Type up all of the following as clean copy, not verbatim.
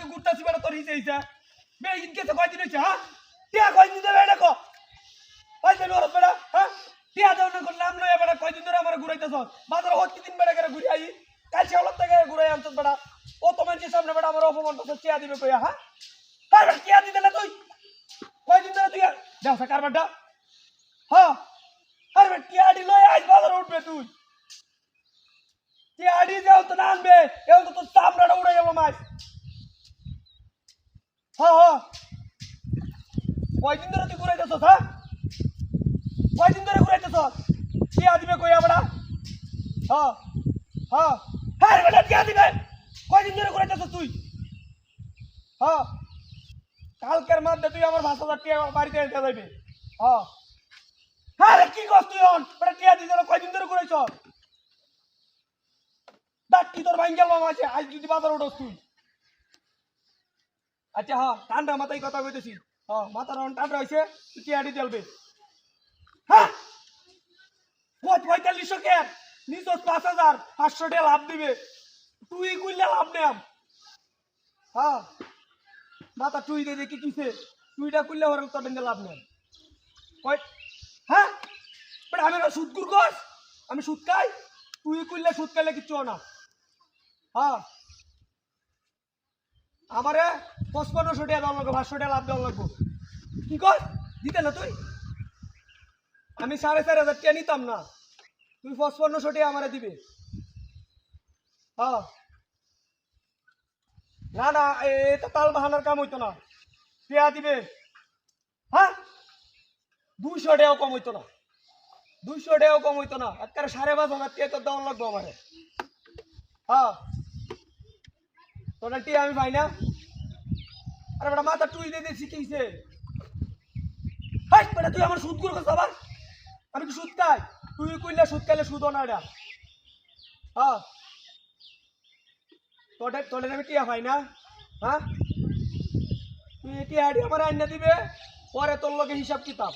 লগে ঘুরতাছি বেটা তোর হিসে হিসা বে ইনকে তো কয়দিন হইছে হ্যাঁ টিয়া কয়দিন দেবে এটা কো কয়দিন ওর বেটা হ্যাঁ টিয়া দাও না কোন নাম লইয়া বেটা কয়দিন ধরে আমার ঘুরাইতেছ বাজার হচ্ছে দিন বেটা করে ঘুরে আই কাল শেওলার থেকে ঘুরে আনছস বেটা ও তো মানুষের সামনে বেটা আমার অপমান করতে টিয়া দিবে কইয়া হ্যাঁ তার বেটা টিয়া দিতে না তুই কয়দিন ধরে তুই যাও সা কারবারটা হ্যাঁ আরে বেটা টিয়া দি লই আইস বাজার উঠবে তুই টিয়া দি যাও তো না আনবে এও তো তোর চামড়াটা উড়ে যাবো মাছ হ্যাঁ হ্যাঁ কয়দিন ধরে তুই ঘুরাইতেছস হ্যাঁ কয়দিন ধরে ঘুরাইতেছস টিয়া দিবে কইয়া বেটা হ্যাঁ হ্যাঁ হ্যাঁ বেটা টিয়া দিবে কয়দিন ধরে ঘুরাইতেছস তুই হ্যাঁ কালকের মধ্যে তুই আমার ৫,০০০ টিয়া বাড়িতে এনে যাইবে হ্যাঁ হ্যাঁ রে কি কস তুই অন বেটা টিয়া দিতে কয়দিন ধরে ঘুরাইছস ডাক্তি তোর ভাই গেল মাঝে আজ যদি বাজার উঠস তুই আচ্ছা হ্যাঁ ঠান্ডা মাথায় কথা কইতেছি হ্যাঁ মাথার অন ঠান্ডা হয়েছে তুই টিয়াডি দেলবে হ্যাঁ ৪৫০০ কে নিজ ৫,৫০০ টাকা লাভ দিবে তুই কইলে লাভ নেম হ্যাঁ মাথা তুই দিয়ে দেখি কিসে তুইটা কইলে ওর তোর লাভ নেম কই হ্যাঁ বাট আমি সুদ কস আমি সুদ খাই তুই কইলে সুদ খাইলে কিচ্ছু না হ্যাঁ আমারে ৫৫০০ টাকা দেওয়া লাগবে ৫০০ টাকা লাভ দেওয়া লাগবো কি কর দিতে না তুই আমি ৪,৫০০ টাকা নিতাম না তুই ৫৫০০ টাকা আমারে দিবে হ্যাঁ না না এটা তাল বাহানার কাম হইতো না পেয়া দিবে হ্যাঁ ২০০ টাকাও কম হইতো না ২০০ টাকাও কম হইতো না একেবারে ৫,৫০০ টাকা তো দেওয়া লাগবো আমারে হ্যাঁ তোরা টিয়া আমি পাই না আরে বেটা মাথা তুই দিয়ে দিয়ে শিখেছে হাই বেটা তুই আমার সুদ করছিস আবার আমি কি সুদ খাই তুই কইলে সুদ খাইলে সুদ না এটা হ্যাঁ তোদের আমি টিয়া পাই না হ্যাঁ তুই টিয়া আমার আইনা দিবে পরে তোর লগে হিসাব কিতাব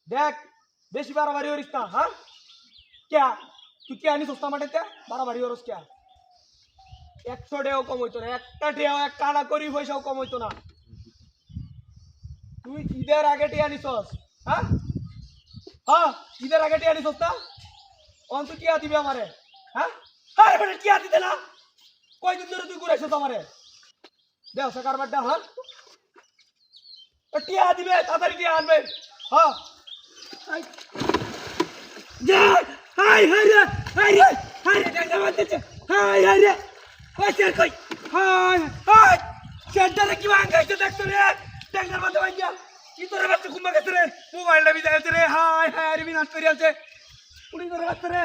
দেখ বেশি বাড়াবাড়ি করিস না হ্যাঁ ক্যা তুই কে আনিস সস্তা মাটিতে বাড়াবাড়ি করিস ক্যা ১০০ টাকাও কম হইতো না একটা টিয়াও এক কানা করি পয়সাও কম হইতো না তুই ঈদের আগে টিয়া নিছস হ্যাঁ হ্যাঁ ঈদের আগে টিয়া নিছস না অন তুই টিয়া দিবে আমারে হ্যাঁ হ্যাঁ বেটা টিয়া দিতে না কয়দিন ধরে তুই ঘুরাইছস আমারে দেও সে কারবারটা হ্যাঁ টিয়া দিবে তাড়াতাড়ি টিয়া আনবে হ্যাঁ হাই হাই রে হাই রে হাই রে দেখা মারতেছে হাই হাই রে কইছে কই হাই হাই সেন্টারে কি ভাঙাইছে দেখছো রে ট্যাঙ্গার মধ্যে ভাঙিয়া কি তোরে বাচ্চা কুম্বা গেছে রে মোবাইলটা বিদায় আছে রে হাই হাই রে বিনাশ করে আছে পুরি করে গেছে রে